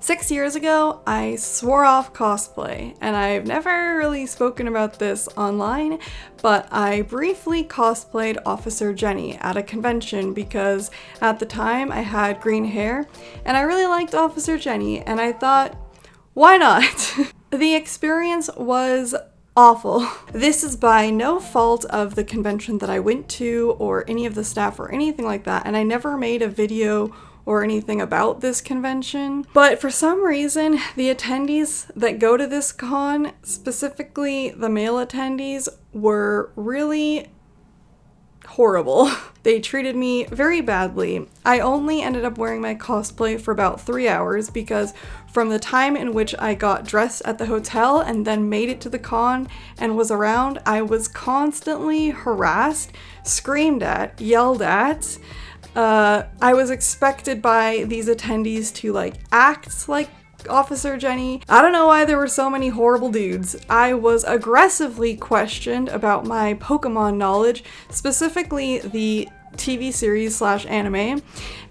6 years ago, I swore off cosplay, and I've never really spoken about this online, but I briefly cosplayed Officer Jenny at a convention because at the time I had green hair, and I really liked Officer Jenny, and I thought, why not? The experience was awful. This is by no fault of the convention that I went to or any of the staff or anything like that, and I never made a video or anything about this convention. But for some reason, the attendees that go to this con, specifically the male attendees, were really horrible. They treated me very badly. I only ended up wearing my cosplay for about 3 hours because from the time in which I got dressed at the hotel and then made it to the con and was around, I was constantly harassed, screamed at, yelled at. I was expected by these attendees to act like Officer Jenny. I don't know why there were so many horrible dudes. I was aggressively questioned about my Pokemon knowledge, specifically the TV series / anime,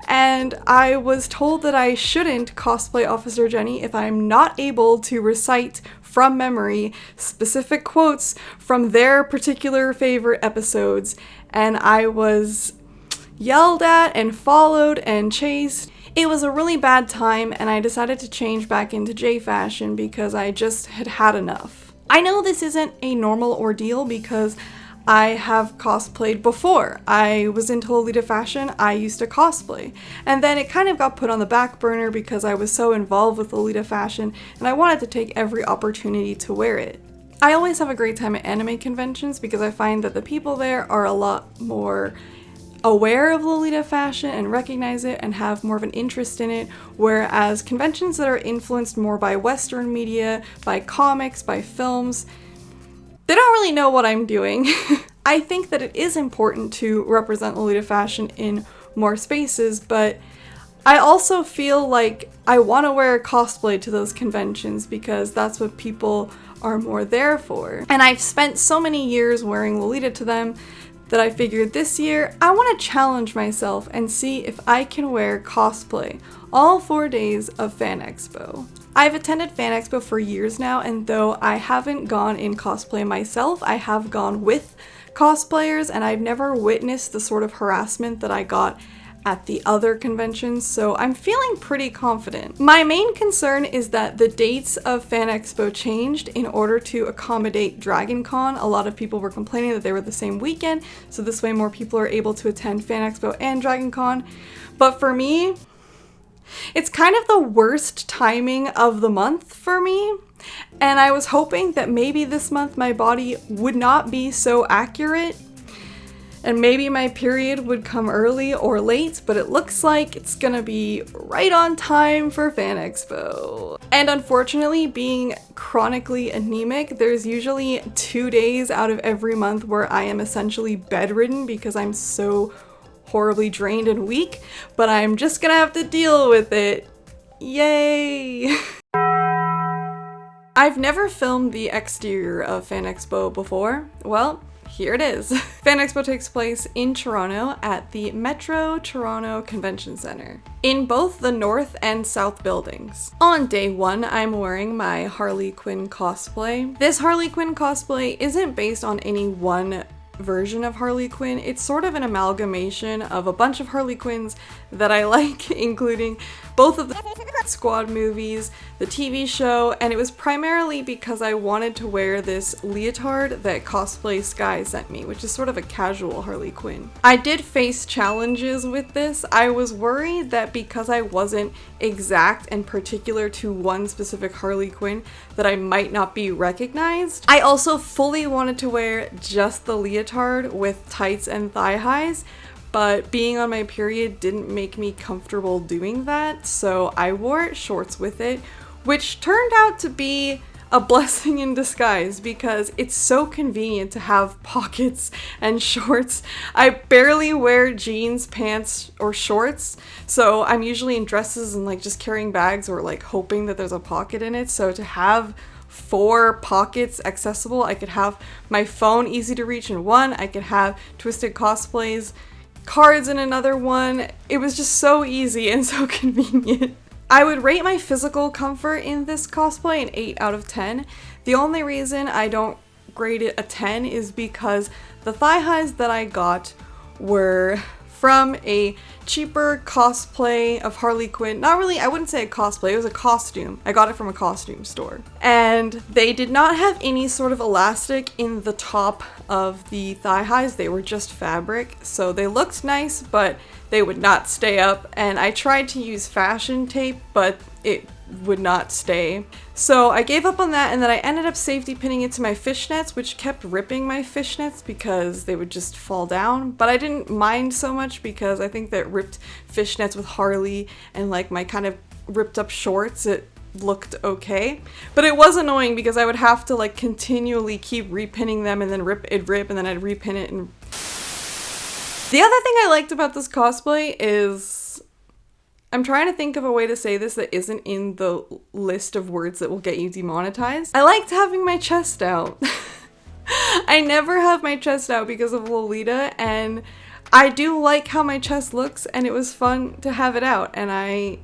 and I was told that I shouldn't cosplay Officer Jenny if I'm not able to recite from memory specific quotes from their particular favorite episodes, and I was yelled at and followed and chased. It was a really bad time, and I decided to change back into J fashion because I just had had enough. I know this isn't a normal ordeal because I have cosplayed before. I was into Lolita fashion, I used to cosplay, and then it kind of got put on the back burner because I was so involved with Lolita fashion and I wanted to take every opportunity to wear it. I always have a great time at anime conventions because I find that the people there are a lot more aware of Lolita fashion and recognize it and have more of an interest in it, whereas conventions that are influenced more by Western media, by comics, by films, they don't really know what I'm doing. I think that it is important to represent Lolita fashion in more spaces, but I also feel like I want to wear cosplay to those conventions because that's what people are more there for. And I've spent so many years wearing Lolita to them that I figured this year I want to challenge myself and see if I can wear cosplay all 4 days of Fan Expo. I've attended Fan Expo for years now, and though I haven't gone in cosplay myself, I have gone with cosplayers, and I've never witnessed the sort of harassment that I got at the other conventions, so I'm feeling pretty confident. My main concern is that the dates of Fan Expo changed in order to accommodate Dragon Con. A lot of people were complaining that they were the same weekend, so this way more people are able to attend Fan Expo and Dragon Con. But for me, it's kind of the worst timing of the month for me, and I was hoping that maybe this month my body would not be so accurate and maybe my period would come early or late, but it looks like it's gonna be right on time for Fan Expo. And unfortunately, being chronically anemic, there's usually 2 days out of every month where I am essentially bedridden because I'm so horribly drained and weak, but I'm just gonna have to deal with it. Yay! I've never filmed the exterior of Fan Expo before. Well, here it is. Fan Expo takes place in Toronto at the Metro Toronto Convention Centre, in both the north and south buildings. On day 1, I'm wearing my Harley Quinn cosplay. This Harley Quinn cosplay isn't based on any one version of Harley Quinn. It's sort of an amalgamation of a bunch of Harley Quinns that I like, including both of the Squad movies, the TV show, and it was primarily because I wanted to wear this leotard that Cosplay Sky sent me, which is sort of a casual Harley Quinn. I did face challenges with this. I was worried that because I wasn't exact and particular to one specific Harley Quinn, that I might not be recognized. I also fully wanted to wear just the leotard with tights and thigh highs, but being on my period didn't make me comfortable doing that, so I wore shorts with it, which turned out to be a blessing in disguise because it's so convenient to have pockets and shorts. I barely wear jeans, pants, or shorts, so I'm usually in dresses and just carrying bags or hoping that there's a pocket in it, so to have 4 pockets accessible, I could have my phone easy to reach in one, I could have Twisted Cosplays cards in another one. It was just so easy and so convenient. I would rate my physical comfort in this cosplay an 8 out of 10. The only reason I don't grade it a 10 is because the thigh highs that I got were from a cheaper cosplay of Harley Quinn. Not really, I wouldn't say a cosplay, it was a costume. I got it from a costume store. And they did not have any sort of elastic in the top of the thigh highs. They were just fabric. So they looked nice, but they would not stay up. And I tried to use fashion tape, but it would not stay. So I gave up on that, and then I ended up safety pinning it to my fishnets, which kept ripping my fishnets because they would just fall down. But I didn't mind so much because I think that ripped fishnets with Harley and like my kind of ripped up shorts, it looked okay. But it was annoying because I would have to like continually keep repinning them and then it'd rip and then I'd repin it. And the other thing I liked about this cosplay is, I'm trying to think of a way to say this that isn't in the list of words that will get you demonetized. I liked having my chest out. I never have my chest out because of Lolita, and I do like how my chest looks, and it was fun to have it out, and I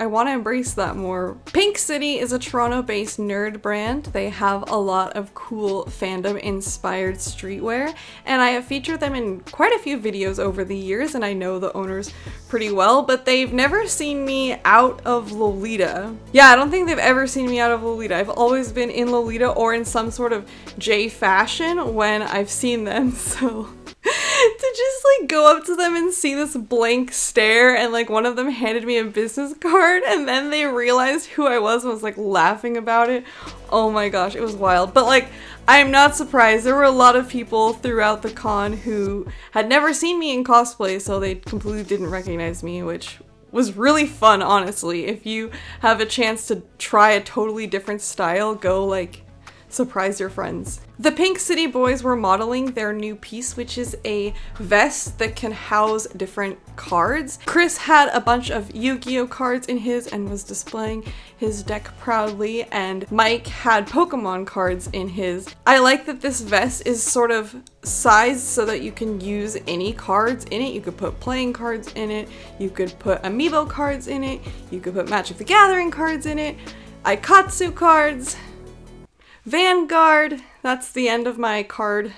want to embrace that more. Pink City is a Toronto-based nerd brand. They have a lot of cool fandom-inspired streetwear, and I have featured them in quite a few videos over the years, and I know the owners pretty well, but they've never seen me out of Lolita. Yeah, I don't think they've ever seen me out of Lolita. I've always been in Lolita or in some sort of J fashion when I've seen them, so to just like go up to them and see this blank stare, and like one of them handed me a business card and then they realized who I was and was like laughing about it. Oh my gosh, it was wild. But like, I'm not surprised. There were a lot of people throughout the con who had never seen me in cosplay, so they completely didn't recognize me, which was really fun, honestly. If you have a chance to try a totally different style, go like surprise your friends. The Pink City boys were modeling their new piece, which is a vest that can house different cards. Chris had a bunch of Yu-Gi-Oh cards in his and was displaying his deck proudly, and Mike had Pokemon cards in his. I like that this vest is sort of sized so that you can use any cards in it. You could put playing cards in it, you could put Amiibo cards in it, you could put Magic the Gathering cards in it, Aikatsu cards, Vanguard. That's the end of my card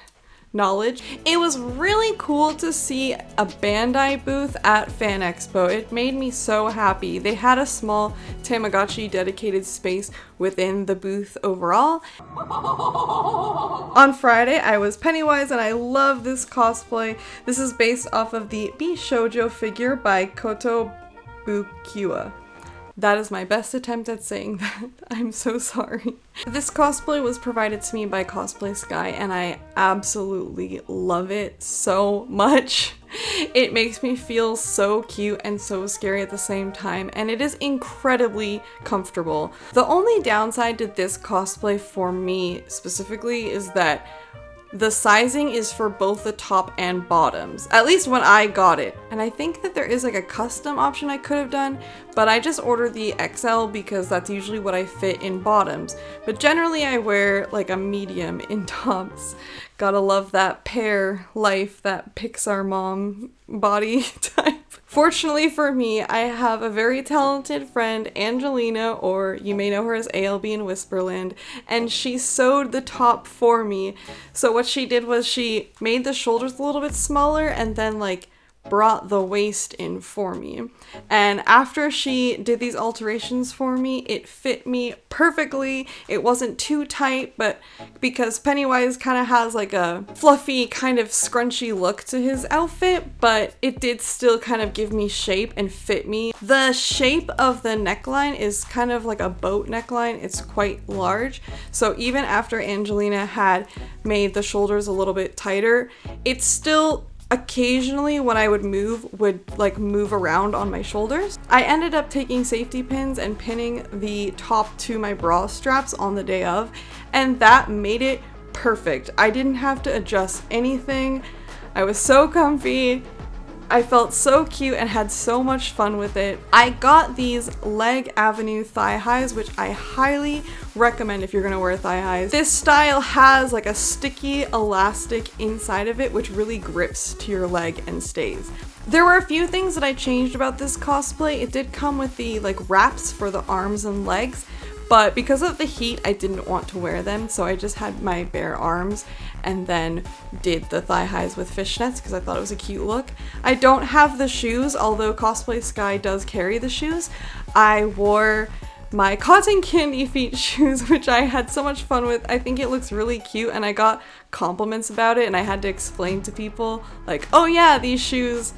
knowledge. It was really cool to see a Bandai booth at Fan Expo. It made me so happy. They had a small Tamagotchi dedicated space within the booth overall. On Friday, I was Pennywise, and I love this cosplay. This is based off of the Bishoujo figure by Koto Bukiwa. That is my best attempt at saying that. I'm so sorry. This cosplay was provided to me by Cosplay Sky, and I absolutely love it so much. It makes me feel so cute and so scary at the same time, and it is incredibly comfortable. The only downside to this cosplay for me specifically is that the sizing is for both the top and bottoms, at least when I got it. And I think that there is like a custom option I could have done, but I just ordered the XL because that's usually what I fit in bottoms. But generally I wear like a medium in tops. Gotta love that pear life, that Pixar mom body type. Fortunately for me, I have a very talented friend, Angelina, or you may know her as ALB in Whisperland, and she sewed the top for me. So what she did was she made the shoulders a little bit smaller and then like brought the waist in for me. And after she did these alterations for me, it fit me perfectly. It wasn't too tight, but because Pennywise kind of has like a fluffy kind of scrunchy look to his outfit, but it did still kind of give me shape and fit me. The shape of the neckline is kind of like a boat neckline. It's quite large. So even after Angelina had made the shoulders a little bit tighter, it's still occasionally when I would like move around on my shoulders. I ended up taking safety pins and pinning the top to my bra straps on the day of, and that made it perfect. I didn't have to adjust anything. I was so comfy. I felt so cute and had so much fun with it. I got these Leg Avenue thigh highs, which I highly recommend if you're gonna wear thigh highs. This style has like a sticky elastic inside of it, which really grips to your leg and stays. There were a few things that I changed about this cosplay. It did come with the like wraps for the arms and legs, but because of the heat, I didn't want to wear them, so I just had my bare arms and then did the thigh highs with fishnets because I thought it was a cute look. I don't have the shoes, although Cosplay Sky does carry the shoes. I wore my cotton candy feet shoes, which I had so much fun with. I think it looks really cute, and I got compliments about it, and I had to explain to people like, oh yeah, these shoes,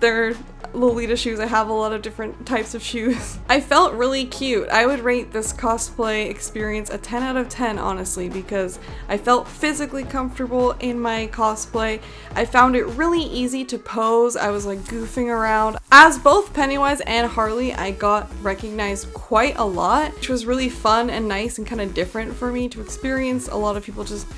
they're Lolita shoes. I have a lot of different types of shoes. I felt really cute. I would rate this cosplay experience a 10 out of 10, honestly, because I felt physically comfortable in my cosplay. I found it really easy to pose. I was like goofing around. As both Pennywise and Harley, I got recognized quite a lot, which was really fun and nice and kind of different for me to experience. A lot of people just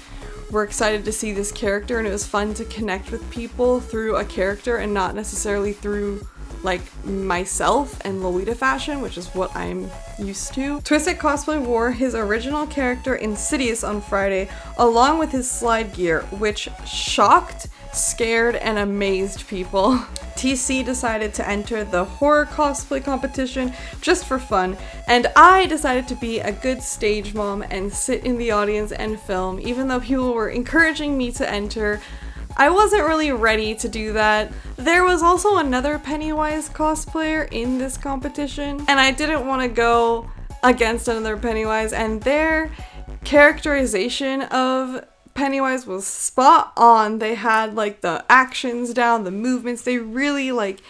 were excited to see this character, and it was fun to connect with people through a character and not necessarily through like myself and Lolita fashion, which is what I'm used to. Twisted Cosplay wore his original character Insidious on Friday, along with his slide gear, which shocked, scared, and amazed people. TC decided to enter the horror cosplay competition just for fun, and I decided to be a good stage mom and sit in the audience and film. Even though people were encouraging me to enter, I wasn't really ready to do that. There was also another Pennywise cosplayer in this competition, and I didn't want to go against another Pennywise, and their characterization of Pennywise was spot on. They had like the actions down, the movements, they really like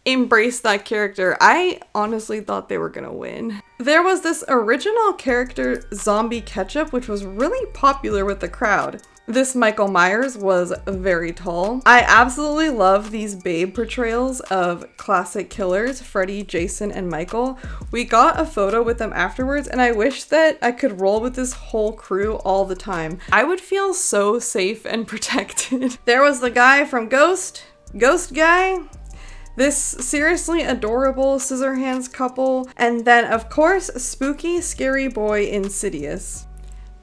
embraced that character. I honestly thought they were gonna win. There was this original character, Zombie Ketchup, which was really popular with the crowd. This Michael Myers was very tall. I absolutely love these babe portrayals of classic killers, Freddy, Jason, and Michael. We got a photo with them afterwards, and I wish that I could roll with this whole crew all the time. I would feel so safe and protected. There was the guy from Ghost guy, this seriously adorable Scissorhands couple, and then of course, spooky, scary boy Insidious.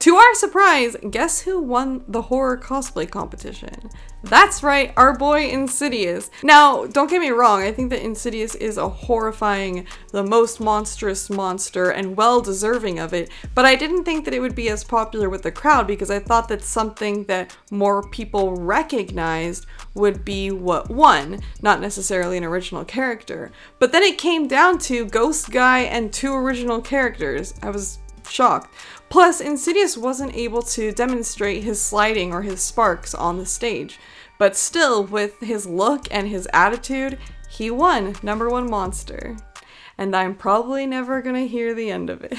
To our surprise, guess who won the horror cosplay competition? That's right, our boy Insidious. Now, don't get me wrong, I think that Insidious is a horrifying, the most monstrous monster and well deserving of it, but I didn't think that it would be as popular with the crowd because I thought that something that more people recognized would be what won, not necessarily an original character. But then it came down to Ghost Guy and 2 original characters. I was shocked. Plus, Insidious wasn't able to demonstrate his sliding or his sparks on the stage, but still, with his look and his attitude, he won #1 monster. And I'm probably never gonna hear the end of it.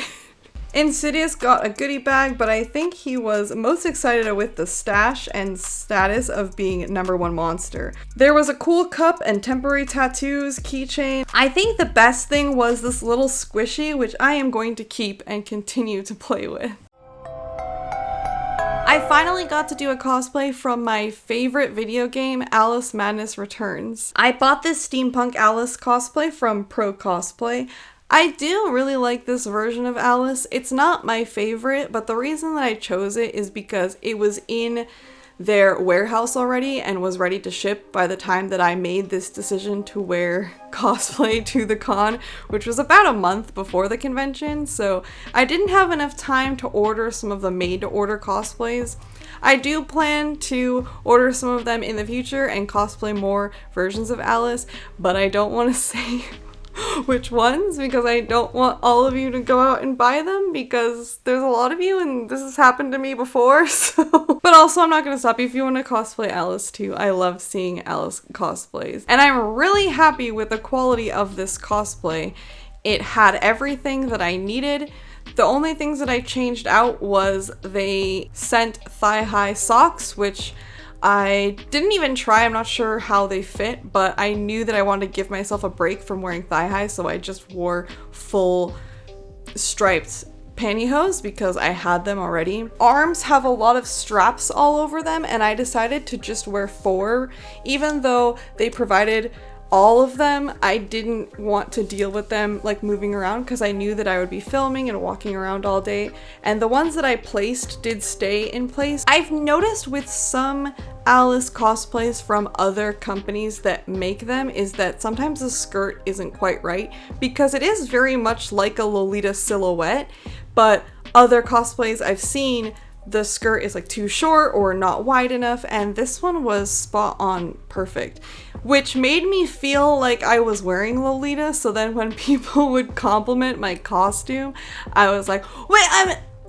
Insidious got a goodie bag, but I think he was most excited with the stash and status of being #1 monster. There was a cool cup and temporary tattoos, keychain. I think the best thing was this little squishy, which I am going to keep and continue to play with. I finally got to do a cosplay from my favorite video game, Alice Madness Returns. I bought this steampunk Alice cosplay from Pro Cosplay. I do really like this version of Alice. It's not my favorite, but the reason that I chose it is because it was in their warehouse already and was ready to ship by the time that I made this decision to wear cosplay to the con, which was about a month before the convention, so I didn't have enough time to order some of the made-to-order cosplays. I do plan to order some of them in the future and cosplay more versions of Alice, but I don't want to say which ones because I don't want all of you to go out and buy them because there's a lot of you and this has happened to me before, so. But also I'm not gonna stop you if you want to cosplay Alice too. I love seeing Alice cosplays. And I'm really happy with the quality of this cosplay. It had everything that I needed. The only things that I changed out was they sent thigh-high socks, which I didn't even try. I'm not sure how they fit, but I knew that I wanted to give myself a break from wearing thigh-high, so I just wore full striped pantyhose because I had them already. Arms have a lot of straps all over them, and I decided to just wear 4, even though they provided all of them, I didn't want to deal with them like moving around because I knew that I would be filming and walking around all day. And the ones that I placed did stay in place. I've noticed with some Alice cosplays from other companies that make them is that sometimes the skirt isn't quite right because it is very much like a Lolita silhouette, but other cosplays I've seen, the skirt is like too short or not wide enough, and this one was spot on perfect, which made me feel like I was wearing Lolita. So then when people would compliment my costume, I was like, wait,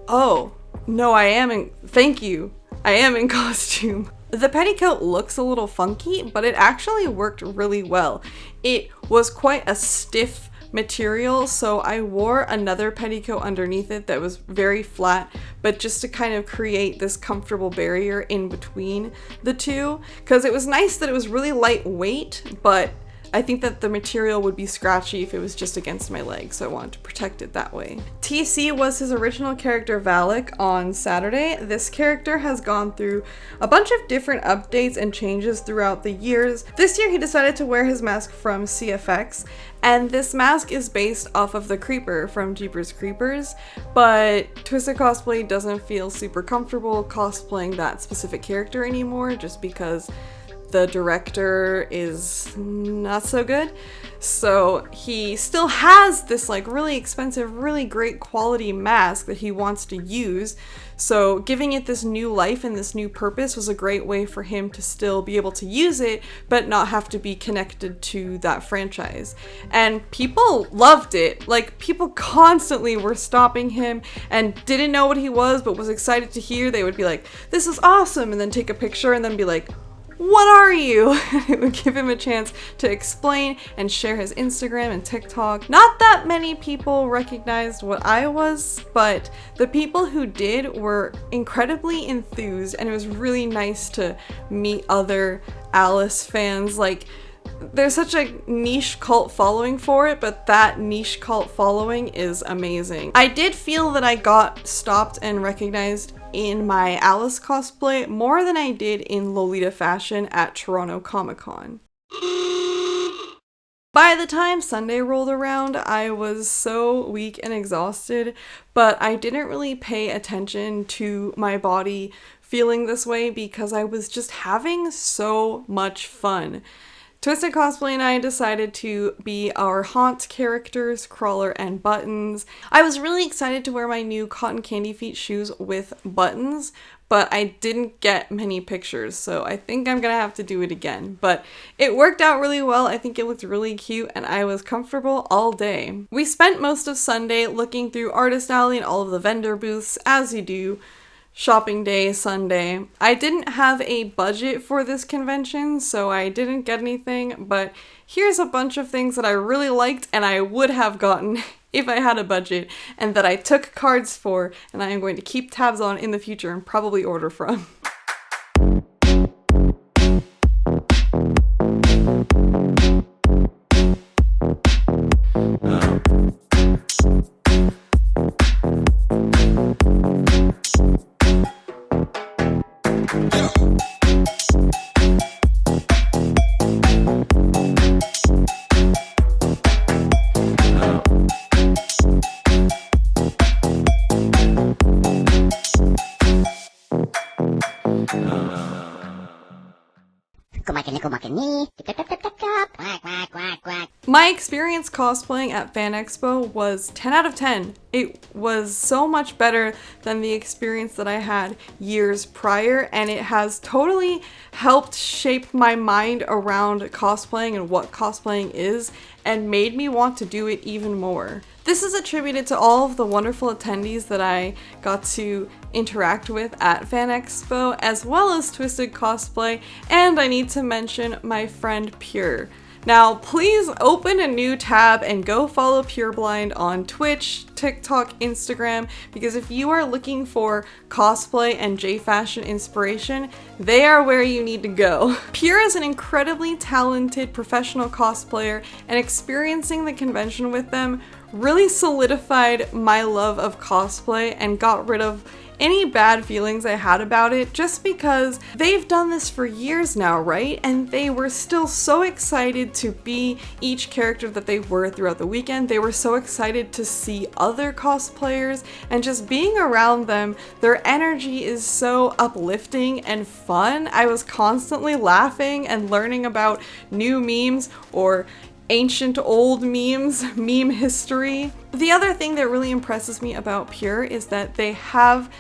oh, no, thank you, I am in costume. The petticoat looks a little funky, but it actually worked really well. It was quite a stiff material, so I wore another petticoat underneath it that was very flat, but just to kind of create this comfortable barrier in between the two, because it was nice that it was really lightweight, but I think that the material would be scratchy if it was just against my leg, so I wanted to protect it that way. TC was his original character Valak on Saturday. This character has gone through a bunch of different updates and changes throughout the years. This year he decided to wear his mask from CFX, and this mask is based off of the Creeper from Jeepers Creepers, but Twisted Cosplay doesn't feel super comfortable cosplaying that specific character anymore just because the director is not so good. So he still has this like really expensive, really great quality mask that he wants to use. So giving it this new life and this new purpose was a great way for him to still be able to use it, but not have to be connected to that franchise. And people loved it. Like, people constantly were stopping him and didn't know what he was, but was excited to hear. They would be like, this is awesome, and then take a picture and then be like, what are you? It would give him a chance to explain and share his Instagram and TikTok. Not that many people recognized what I was, but the people who did were incredibly enthused, and it was really nice to meet other Alice fans. Like, there's such a niche cult following for it, but that niche cult following is amazing. I did feel that I got stopped and recognized in my Alice cosplay more than I did in Lolita fashion at Toronto Comic Con. By the time Sunday rolled around, I was so weak and exhausted, but I didn't really pay attention to my body feeling this way because I was just having so much fun. Twisted Cosplay and I decided to be our haunt characters, Crawler and Buttons. I was really excited to wear my new cotton candy feet shoes with buttons, but I didn't get many pictures, so I think I'm gonna have to do it again. But it worked out really well. I think it looked really cute, and I was comfortable all day. We spent most of Sunday looking through Artist Alley and all of the vendor booths, as you do. Shopping day, Sunday. I didn't have a budget for this convention, so I didn't get anything, but here's a bunch of things that I really liked and I would have gotten if I had a budget, and that I took cards for, and I am going to keep tabs on in the future and probably order from. My experience cosplaying at Fan Expo was 10 out of 10. It was so much better than the experience that I had years prior, and it has totally helped shape my mind around cosplaying and what cosplaying is, and made me want to do it even more. This is attributed to all of the wonderful attendees that I got to interact with at Fan Expo, as well as Twisted Cosplay, and I need to mention my friend Pure. Now, please open a new tab and go follow Pureblind on Twitch, TikTok, Instagram, because if you are looking for cosplay and J-fashion inspiration, they are where you need to go. Pure is an incredibly talented professional cosplayer, and experiencing the convention with them really solidified my love of cosplay and got rid of any bad feelings I had about it, just because they've done this for years now, right? And they were still so excited to be each character that they were throughout the weekend. They were so excited to see other cosplayers, and just being around them, their energy is so uplifting and fun. I was constantly laughing and learning about new memes or ancient old memes, meme history. The other thing that really impresses me about Pure is that they have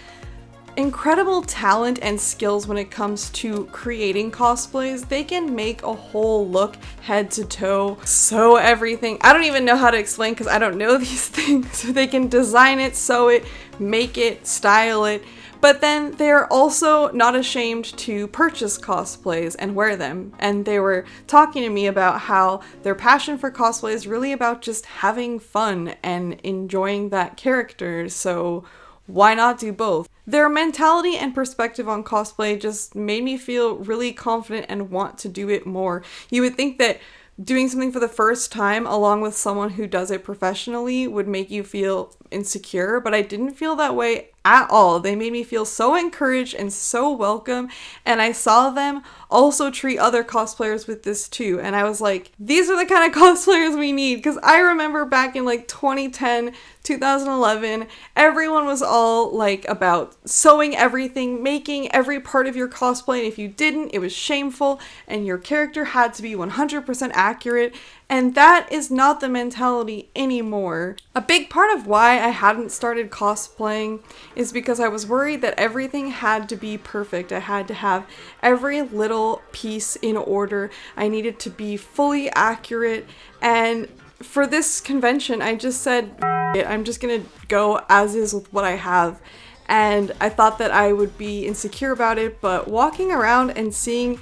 incredible talent and skills when it comes to creating cosplays. They can make a whole look head to toe, sew everything. I don't even know how to explain because I don't know these things. They can design it, sew it, make it, style it. But then they're also not ashamed to purchase cosplays and wear them. And they were talking to me about how their passion for cosplay is really about just having fun and enjoying that character. So why not do both? Their mentality and perspective on cosplay just made me feel really confident and want to do it more. You would think that doing something for the first time along with someone who does it professionally would make you feel insecure, but I didn't feel that way at all. They made me feel so encouraged and so welcome, and I saw them also treat other cosplayers with this too, and I was like, these are the kind of cosplayers we need, because I remember back in like 2010, 2011, everyone was all like about sewing everything, making every part of your cosplay, and if you didn't, it was shameful, and your character had to be 100% accurate, and that is not the mentality anymore. A big part of why I hadn't started cosplaying is because I was worried that everything had to be perfect. I had to have every little piece in order. I needed to be fully accurate, and for this convention, I just said, I'm just gonna go as is with what I have. And I thought that I would be insecure about it, but walking around and seeing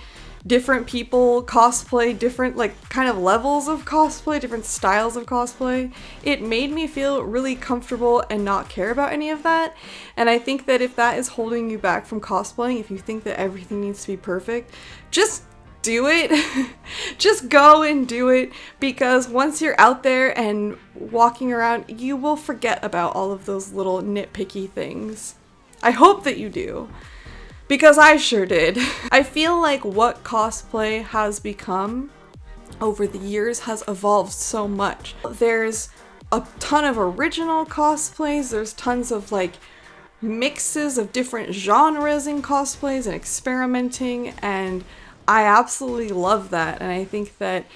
different people cosplay, different like kind of levels of cosplay, different styles of cosplay, it made me feel really comfortable and not care about any of that. And I think that if that is holding you back from cosplaying, if you think that everything needs to be perfect, just do it. Just go and do it, because once you're out there and walking around, you will forget about all of those little nitpicky things. I hope that you do, because I sure did. I feel like what cosplay has become over the years has evolved so much. There's a ton of original cosplays, there's tons of like mixes of different genres in cosplays and experimenting, and I absolutely love that, and I think that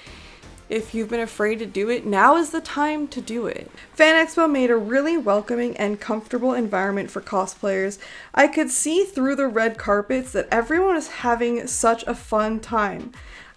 if you've been afraid to do it, now is the time to do it. Fan Expo made a really welcoming and comfortable environment for cosplayers. I could see through the red carpets that everyone was having such a fun time.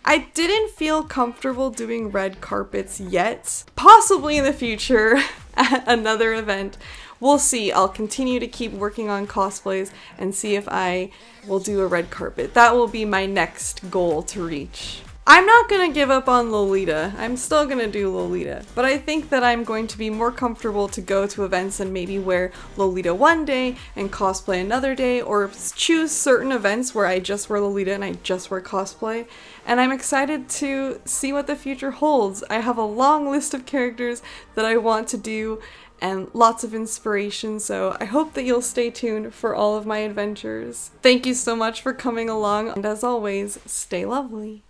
I didn't feel comfortable doing red carpets yet. Possibly in the future at another event. We'll see. I'll continue to keep working on cosplays and see if I will do a red carpet. That will be my next goal to reach. I'm not gonna give up on Lolita. I'm still gonna do Lolita, but I think that I'm going to be more comfortable to go to events and maybe wear Lolita one day and cosplay another day, or choose certain events where I just wear Lolita and I just wear cosplay. And I'm excited to see what the future holds. I have a long list of characters that I want to do and lots of inspiration, so I hope that you'll stay tuned for all of my adventures. Thank you so much for coming along, and as always, stay lovely.